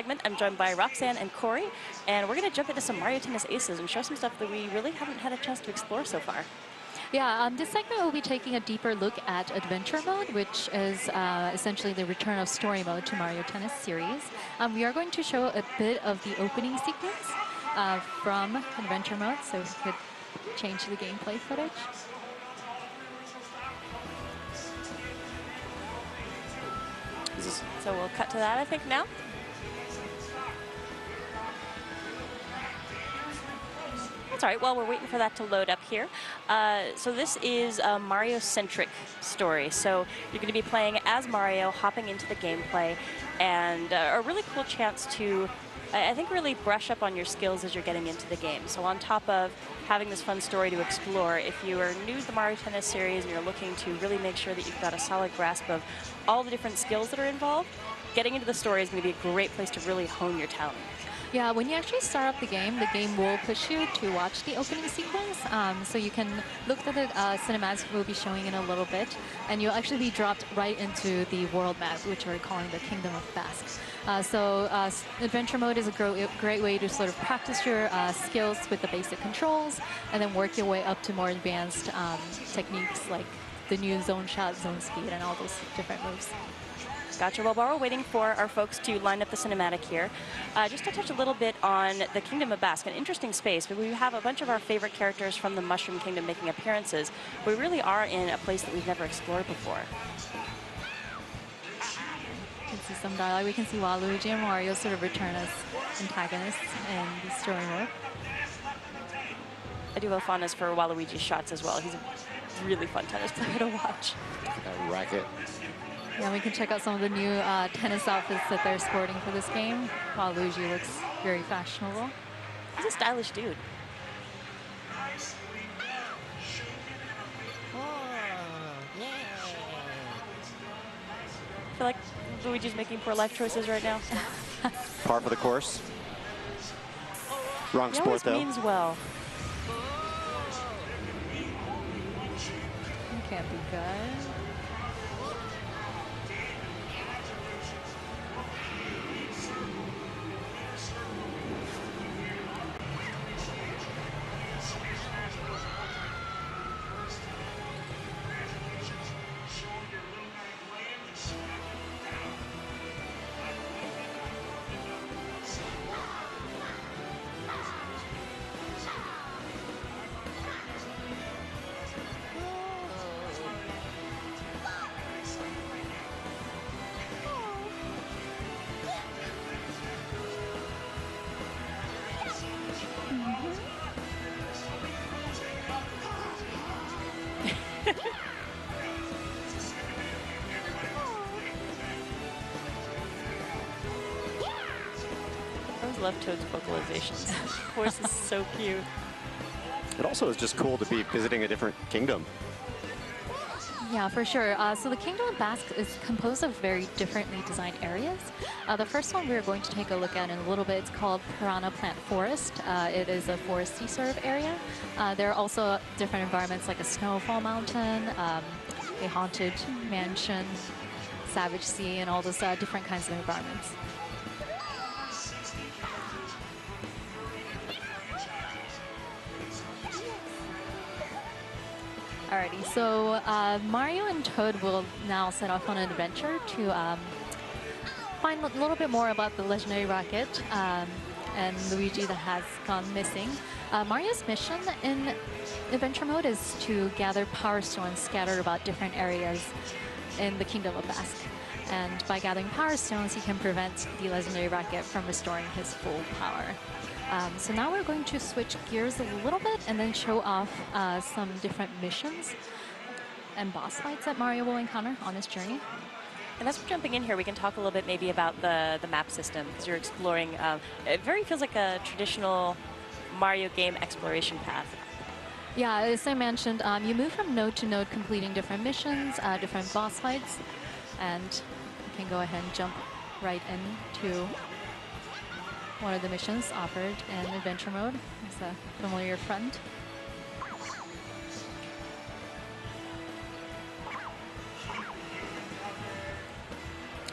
segment. I'm joined by Roxanne and Corey, and we're going to jump into some Mario Tennis Aces and show some stuff that we really haven't had a chance to explore so far. Yeah, this segment will be taking a deeper look at adventure mode, which is essentially the return of story mode to Mario Tennis series. We are going to show a bit of the opening sequence from adventure mode, so we could change the gameplay footage. So we'll cut to that, I think, now. That's all right. While we're waiting for that to load up here. So this is a Mario-centric story. So you're going to be playing as Mario, hopping into the gameplay, and a really cool chance to, I think, really brush up on your skills as you're getting into the game. So on top of having this fun story to explore, if you are new to the Mario Tennis series and you're looking to really make sure that you've got a solid grasp of all the different skills that are involved, getting into the story is going to be a great place to really hone your talent. Yeah, when you actually start up the game will push you to watch the opening sequence. So you can look at the cinematics we'll be showing in a little bit, and you'll actually be dropped right into the world map, which we're calling the Kingdom of Basque. Adventure mode is a great way to sort of practice your skills with the basic controls, and then work your way up to more advanced techniques like the new zone shot, zone speed, and all those different moves. Gotcha. Well, while we're waiting for our folks to line up the cinematic here, just to touch a little bit on the Kingdom of Basque, an interesting space. But we have a bunch of our favorite characters from the Mushroom Kingdom making appearances. We really are in a place that we've never explored before. You can see some dialogue. We can see Waluigi and Mario sort of return as antagonists in the story mode. I do have a fondness for Waluigi's shots as well. He's a really fun tennis player to watch. That racket. Yeah, we can check out some of the new tennis outfits that they're sporting for this game. Waluigi looks very fashionable. He's a stylish dude. I feel like Luigi's making poor life choices right now. Par for the course. Wrong sport, though. Means well. You can't be good. I always love Toad's vocalizations. Of course, is so cute. It also is just cool to be visiting a different kingdom. Yeah, for sure. So the Kingdom of Basque is composed of very differently designed areas. The first one we're going to take a look at in a little bit, it's called Piranha Plant Forest. It is a foresty sort of area. There are also different environments like a snowfall mountain, a haunted mansion, Savage Sea, and all those different kinds of environments. Alrighty, so Mario and Toad will now set off on an adventure to find a little bit more about the legendary rocket and Luigi that has gone missing. Mario's mission in adventure mode is to gather power stones scattered about different areas in the Kingdom of Basque. And by gathering power stones, he can prevent the legendary rocket from restoring his full power. So now we're going to switch gears a little bit and then show off some different missions and boss fights that Mario will encounter on his journey. And as we're jumping in here, we can talk a little bit maybe about the map system, because you're exploring, it very feels like a traditional Mario game exploration path. Yeah, as I mentioned, you move from node to node completing different missions, different boss fights, and you can go ahead and jump right into one of the missions offered in adventure mode. It's a familiar friend.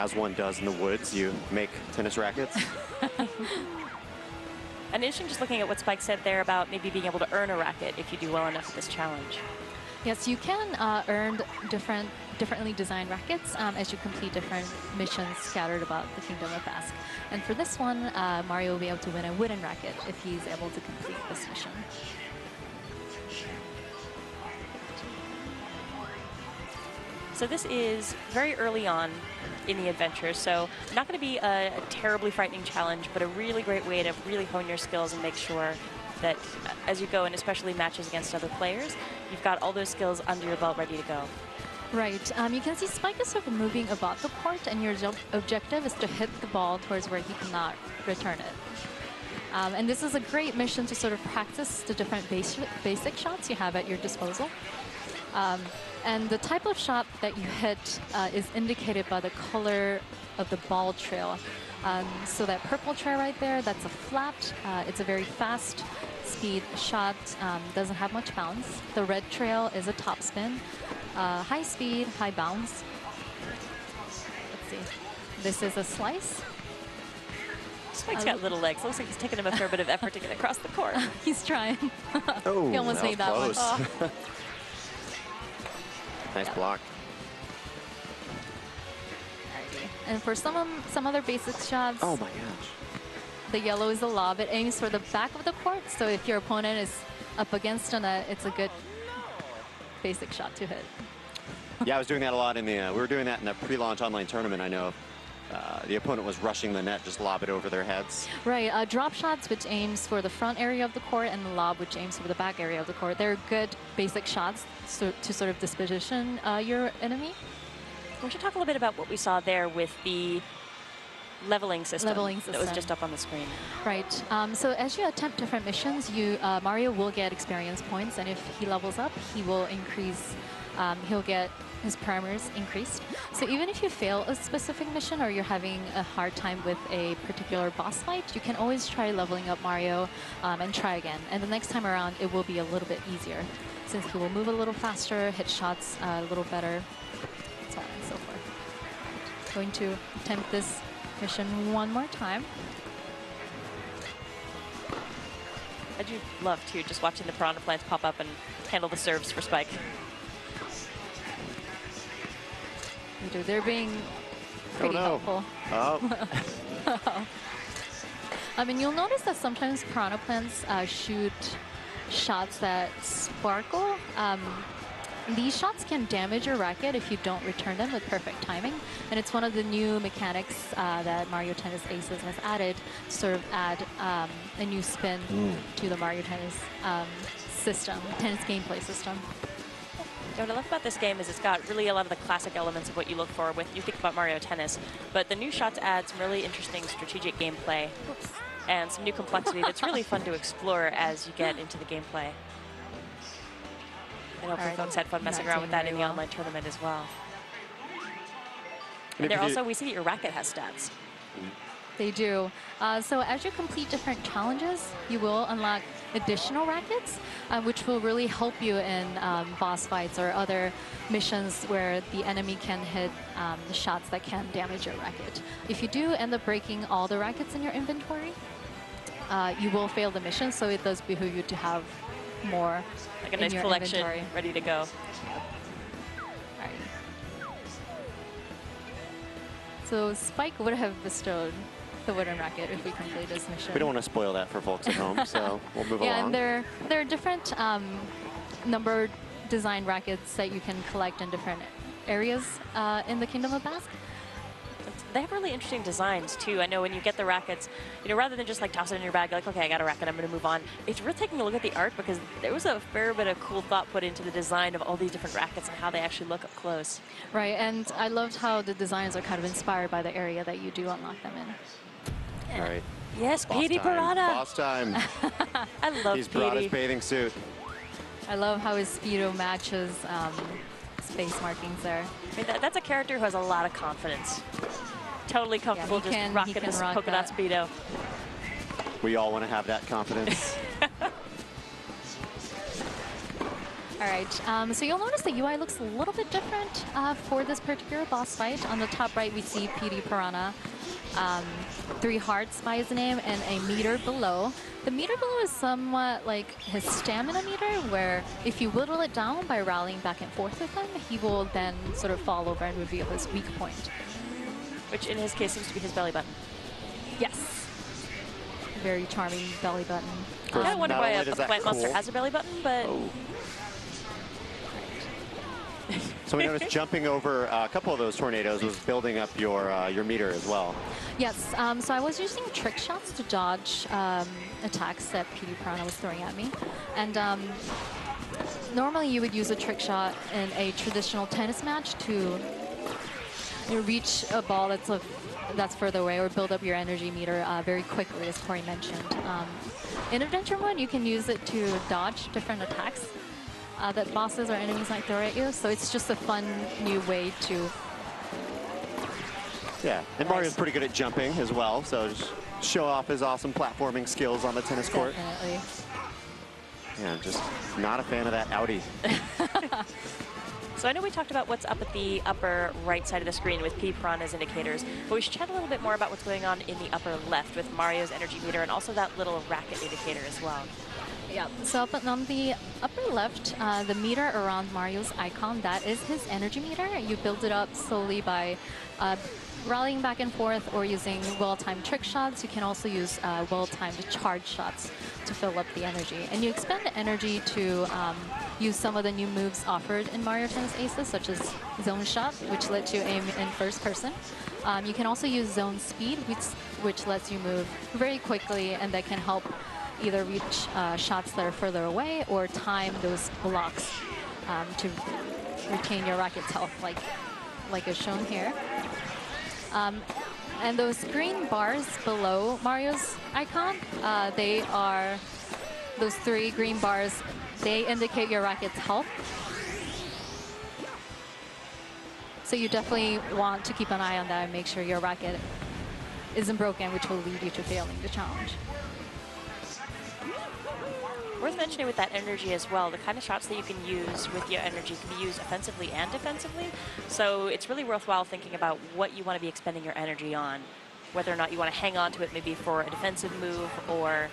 as one does in the woods, you make tennis rackets. And interesting just looking at what Spike said there about maybe being able to earn a racket if you do well enough at this challenge. Yes, you can earn differently designed rackets as you complete different missions scattered about the Kingdom of Ask. And for this one, Mario will be able to win a wooden racket if he's able to complete this mission. So this is very early on in the adventure, so not going to be a terribly frightening challenge, but a really great way to really hone your skills and make sure that as you go, and especially matches against other players, you've got all those skills under your belt ready to go. Right. You can see Spike is sort of moving about the court, and your objective is to hit the ball towards where he cannot return it. And this is a great mission to sort of practice the different basic shots you have at your disposal. And the type of shot that you hit is indicated by the color of the ball trail. So that purple trail right there, that's a flat. It's a very fast speed shot, doesn't have much bounce. The red trail is a topspin, high speed, high bounce. Let's see. This is a slice. Spike's got little legs. Looks like he's taking him a fair bit of effort to get across the court. He's trying. Oh, he almost made that one. Oh. Nice block. And for some other basic shots, Oh my gosh. the yellow is the lob. It aims for the back of the court, so if your opponent is up against a net, it's a good basic shot to hit. Yeah, I was doing that a lot in the, we were doing that in the pre-launch online tournament. I know the opponent was rushing the net, just lob it over their heads. Right, drop shots, which aims for the front area of the court, and the lob, which aims for the back area of the court. They're good basic shots to sort of disposition your enemy. We should talk a little bit about what we saw there with the leveling system that was just up on the screen. Right. So as you attempt different missions, Mario will get experience points, and if he levels up, he will increase. He'll get his parameters increased. So even if you fail a specific mission or you're having a hard time with a particular boss fight, you can always try leveling up Mario and try again. And the next time around, it will be a little bit easier, since he will move a little faster, hit shots a little better, so on and so forth. Going to attempt this mission one more time. I do love, too, just watching the piranha plants pop up and handle the serves for Spike. They're being pretty helpful. Oh. I mean, you'll notice that sometimes piranha plants shoot shots that sparkle. These shots can damage your racket if you don't return them with perfect timing. And it's one of the new mechanics that Mario Tennis Aces has added to sort of add a new spin to the Mario Tennis tennis gameplay system. What I love about this game is it's got really a lot of the classic elements of what you look for when you think about Mario Tennis, but the new shots add some really interesting strategic gameplay and some new complexity that's really fun to explore as you get into the gameplay. And hopefully folks had fun messing around with that in the online tournament as well. And there also, we see that your racket has stats. They do. So as you complete different challenges, you will unlock additional rackets, which will really help you in boss fights or other missions where the enemy can hit shots that can damage your racket. If you do end up breaking all the rackets in your inventory, you will fail the mission, so it does behoove you to have more like a nice collection inventory ready to go. Right. So Spike would have bestowed the wooden racket if we complete this mission. We don't want to spoil that for folks at home, so we'll move along. Yeah, and there are different numbered design rackets that you can collect in different areas in the Kingdom of Ask. They have really interesting designs, too. I know when you get the rackets, rather than just like toss it in your bag, like, okay, I got a racket, I'm going to move on. It's worth taking a look at the art because there was a fair bit of cool thought put into the design of all these different rackets and how they actually look up close. Right, and I loved how the designs are kind of inspired by the area that you do unlock them in. All right. Yes, Petey Piranha. Boss time. I love He's brought his Petey. bathing suit. I love how his Speedo matches space markings there. I mean, that's a character who has a lot of confidence. Totally comfortable just rocking this polka dot Speedo. We all want to have that confidence. All right, so you'll notice the UI looks a little bit different for this particular boss fight. On the top right, we see PD Piranha, 3 hearts by his name, and a meter below. The meter below is somewhat like his stamina meter, where if you whittle it down by rallying back and forth with him, he will then sort of fall over and reveal his weak point. Which in his case seems to be his belly button. Yes. Very charming belly button. I kind of wonder why a plant monster cool. has a belly button, but... Oh. So we noticed jumping over a couple of those tornadoes was building up your meter as well. Yes, so I was using trick shots to dodge attacks that PD Piranha was throwing at me. And normally you would use a trick shot in a traditional tennis match to reach a ball that's further away or build up your energy meter very quickly, as Corey mentioned. In adventure mode, you can use it to dodge different attacks that bosses or enemies might throw at you. So it's just a fun new way to... Yeah, and Mario's pretty good at jumping as well, so just show off his awesome platforming skills on the tennis court. Definitely. Yeah, I'm just not a fan of that Audi. So I know we talked about what's up at the upper right side of the screen with P Piranha's indicators, but we should chat a little bit more about what's going on in the upper left with Mario's energy meter and also that little racket indicator as well. Yeah, so on the upper left, the meter around Mario's icon, that is his energy meter. You build it up slowly by rallying back and forth or using well-timed trick shots. You can also use well-timed charge shots to fill up the energy. And you expend energy to use some of the new moves offered in Mario Tennis Aces, such as Zone Shot, which lets you aim in first person. You can also use Zone Speed, which lets you move very quickly, and that can help either reach shots that are further away or time those blocks to retain your racket's health, like is shown here. And those green bars below Mario's icon, they are those 3 green bars. They indicate your racket's health. So you definitely want to keep an eye on that and make sure your racket isn't broken, which will lead you to failing the challenge. Worth mentioning with that energy as well, the kind of shots that you can use with your energy can be used offensively and defensively. So it's really worthwhile thinking about what you want to be expending your energy on, whether or not you want to hang on to it maybe for a defensive move or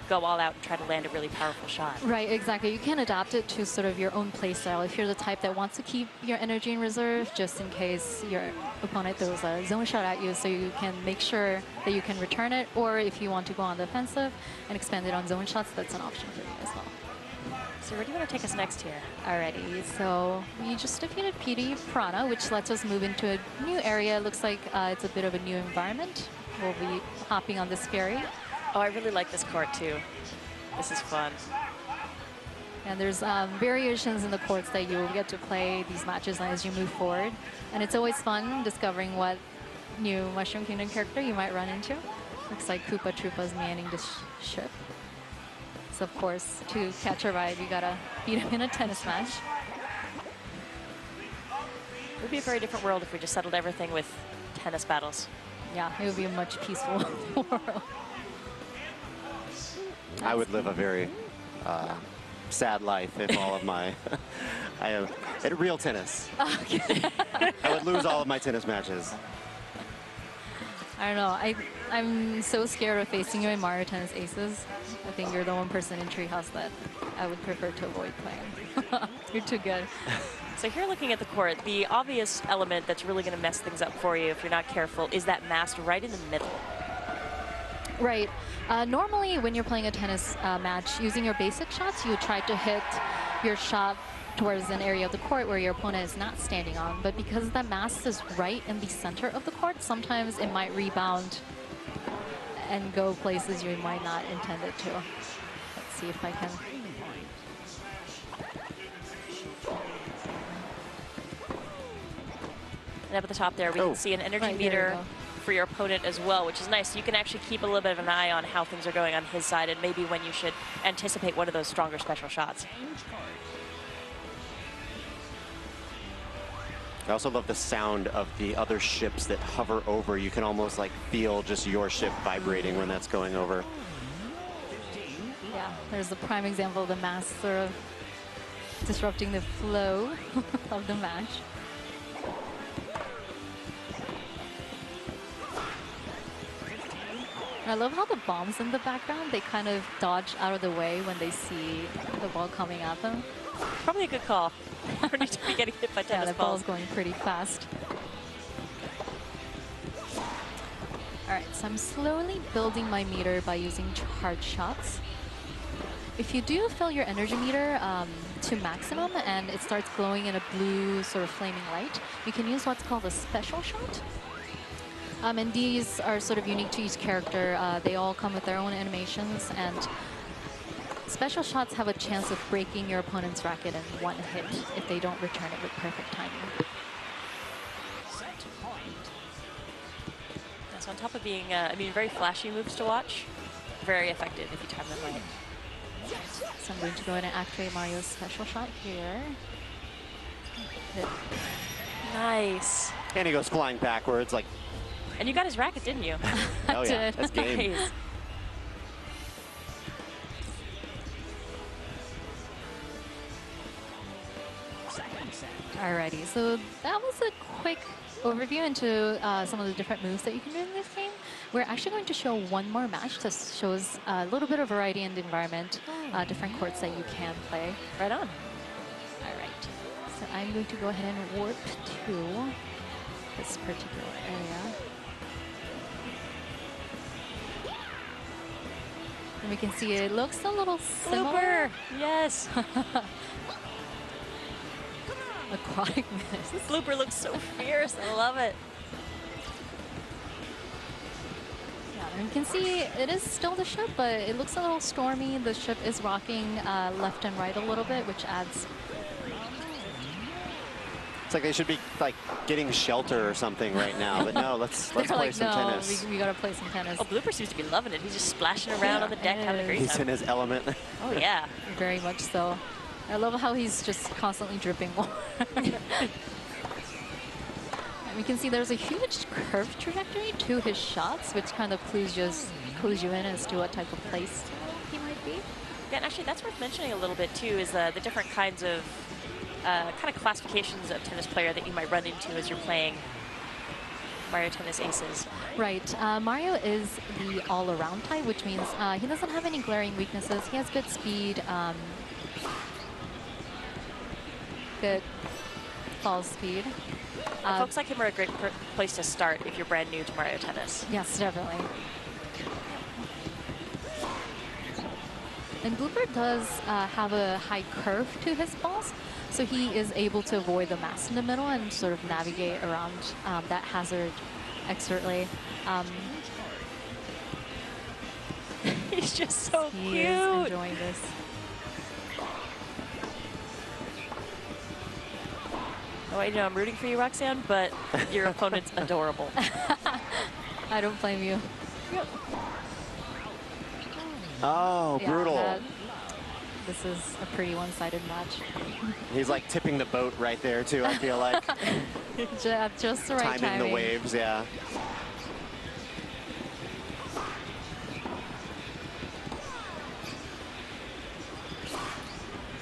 go all out and try to land a really powerful shot. Right, exactly. You can adapt it to sort of your own play style. If you're the type that wants to keep your energy in reserve just in case your opponent throws a zone shot at you, so you can make sure that you can return it, or if you want to go on the offensive and expend it on zone shots, that's an option for you as well. So where do you want to take us next here? Alrighty, so we just defeated PD Piranha, which lets us move into a new area. It looks like it's a bit of a new environment. We'll be hopping on this ferry. Oh, I really like this court too. This is fun. And there's variations in the courts that you will get to play these matches as you move forward. And it's always fun discovering what new Mushroom Kingdom character you might run into. Looks like Koopa Troopa's manning this ship. So of course, to catch a ride, you gotta beat him in a tennis match. It would be a very different world if we just settled everything with tennis battles. Yeah, it would be a much peaceful world. I would live a very sad life if all of my... I am at real tennis. Okay. I would lose all of my tennis matches. I don't know. I'm so scared of facing you in Mario Tennis Aces. I think you're the one person in Treehouse that I would prefer to avoid playing. You're too good. So here looking at the court, the obvious element that's really going to mess things up for you if you're not careful is that mast right in the middle. Right. Normally, when you're playing a tennis match, using your basic shots, you would try to hit your shot towards an area of the court where your opponent is not standing on. But because the mast is right in the center of the court, sometimes it might rebound and go places you might not intend it to. Let's see if I can. And up at the top there, we can see an energy meter for your opponent as well, which is nice. You can actually keep a little bit of an eye on how things are going on his side and maybe when you should anticipate one of those stronger special shots. I also love the sound of the other ships that hover over. You can almost like feel just your ship vibrating when that's going over. Yeah, there's a prime example of the mast sort of disrupting the flow of the match. I love how the bombs in the background, they kind of dodge out of the way when they see the ball coming at them. Probably a good call. Or need to be getting hit by Yeah, tennis the balls. ball's going pretty fast. All right, so I'm slowly building my meter by using charge shots. If you do fill your energy meter to maximum and it starts glowing in a blue sort of flaming light, you can use what's called a special shot. And these are sort of unique to each character. They all come with their own animations, and special shots have a chance of breaking your opponent's racket in one hit if they don't return it with perfect timing. So on top of being, I mean, very flashy moves to watch, very effective if you time them right. So I'm going to go ahead and activate Mario's special shot here. Hit. Nice. And he goes flying backwards like. And you got his racket, didn't you? Oh yeah, did. that's game. Nice. Alrighty, so that was a quick overview into some of the different moves that you can do in this game. We're actually going to show one more match that shows a little bit of variety in the environment, different courts that you can play. Right on. Alright, so I'm going to go ahead and warp to this particular area. And we can see it looks a little similar. Blooper! Yes. Aquatic miss. This blooper looks so fierce. I love it. Yeah, and you can see it is still the ship, but it looks a little stormy. The ship is rocking left and right a little bit, which adds. It's like they should be like getting shelter or something right now, but no, let's play like, some no, tennis. we gotta play some tennis. Oh, Blooper seems to be loving it. He's just splashing around on the deck, having a great He's in time. his element. Oh, yeah. Very much so. I love how he's just constantly dripping water. And we can see there's a huge curved trajectory to his shots, which kind of clues you in as to what type of place he might be. Yeah, and actually that's worth mentioning a little bit too, is the different kinds of kind of classifications of tennis player that you might run into as you're playing Mario Tennis Aces. Right. Mario is the all-around type, which means he doesn't have any glaring weaknesses. He has good speed, good fall speed. Folks like him are a great place to start if you're brand new to Mario Tennis. Yes, definitely. And Blooper does have a high curve to his balls, so he is able to avoid the mass in the middle and sort of navigate around that hazard expertly. He's just so He cute. is enjoying this. Oh, you know, I'm rooting for you, Roxanne, but your opponent's adorable. I don't blame you. Oh, Yeah, brutal. this is a pretty one-sided match. He's like tipping the boat right there too, I feel like. Just the right Timing the waves, yeah.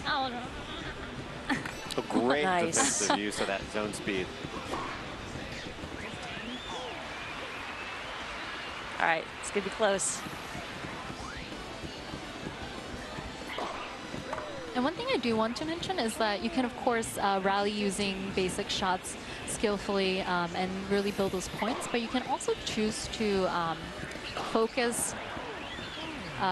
Oh, no. A great Nice. defensive use of that zone speed. All right, it's gonna be close. And one thing I do want to mention is that you can, of course, rally using basic shots skillfully and really build those points, but you can also choose to focus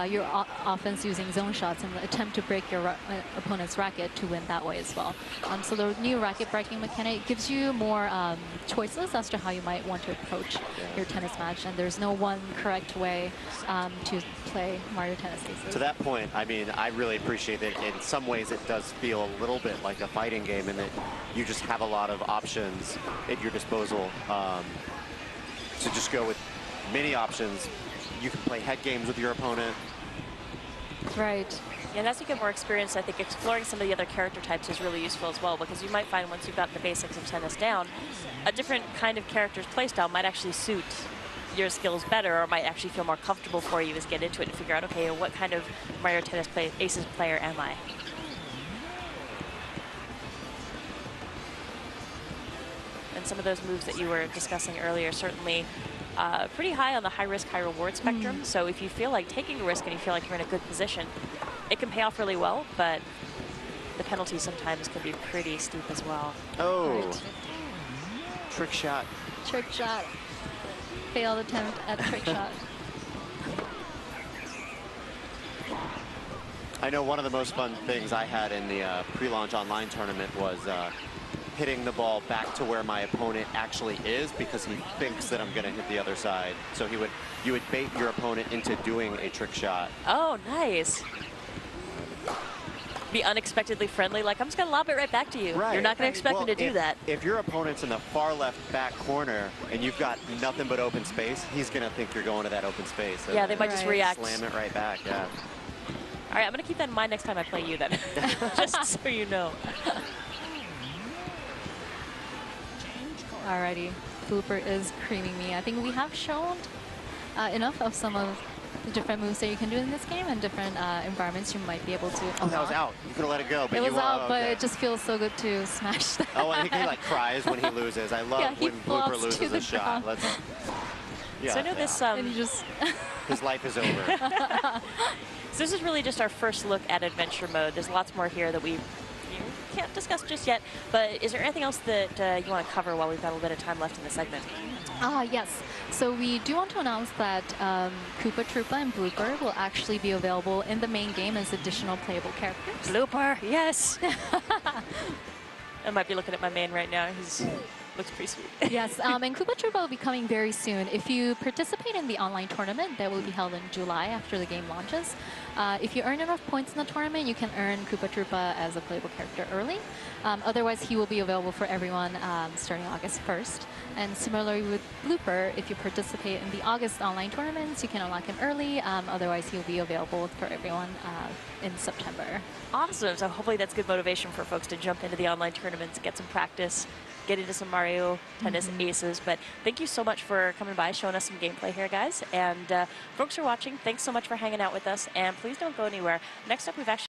your offense using zone shots and attempt to break your opponent's racket to win that way as well. So the new racket breaking mechanic gives you more choices as to how you might want to approach your tennis match, and there's no one correct way to play Mario Tennis Aces. To that point, I mean, I really appreciate that in some ways it does feel a little bit like a fighting game in that you just have a lot of options at your disposal to just go with many options. You can play head games with your opponent. Right. Yeah, and as you get more experience, I think exploring some of the other character types is really useful as well, because you might find once you've gotten the basics of tennis down, a different kind of character's playstyle might actually suit your skills better, or might actually feel more comfortable for you as you get into it and figure out, okay, what kind of Mario Tennis Aces player am I? and some of those moves that you were discussing earlier certainly pretty high on the high risk, high reward spectrum. So if you feel like taking a risk and you feel like you're in a good position, it can pay off really well, but the penalty sometimes can be pretty steep as well. Oh, Right. trick shot. Trick shot. Failed attempt at trick shot. I know one of the most fun things I had in the pre-launch online tournament was hitting the ball back to where my opponent actually is, because he thinks that I'm going to hit the other side. So you would bait your opponent into doing a trick shot. Oh, nice. Be unexpectedly friendly, like I'm just going to lob it right back to you. Right. You're not going to expect me to do that. If your opponent's in the far left back corner and you've got nothing but open space, he's going to think you're going to that open space. Yeah, they might just Right. react. Slam it right back, yeah. All right, I'm going to keep that in mind next time I play you then, just so you know. Alrighty, Blooper is creaming me. I think we have shown enough of some of the different moves that you can do in this game and different environments you might be able to unlock. Oh, that was out. You could have let it go, but It you was out, oh, but okay. it just feels so good to smash that. Oh, I think he like cries when he loses. I love Yeah, he when flops Blooper to loses the a shot. ground. Yeah, So I know this. And you just his life is over. So this is really just our first look at adventure mode. There's lots more here that we can't discuss just yet. But is there anything else that you want to cover while we've got a little bit of time left in the segment? yes. So we do want to announce that Koopa Troopa and Blooper will actually be available in the main game as additional playable characters. Blooper, yes. I might be looking at my main right now. He's looks pretty sweet. Yes, and Koopa Troopa will be coming very soon. If you participate in the online tournament that will be held in July after the game launches, if you earn enough points in the tournament, you can earn Koopa Troopa as a playable character early. Otherwise, he will be available for everyone starting August 1st. And similarly with Blooper, if you participate in the August online tournaments, you can unlock him early. Otherwise, he'll be available for everyone in September. Awesome. So hopefully that's good motivation for folks to jump into the online tournaments, get some practice, get into some Mario Tennis aces. But thank you so much for coming by, showing us some gameplay here, guys. And folks who are watching, thanks so much for hanging out with us. And please don't go anywhere. Next up, we've actually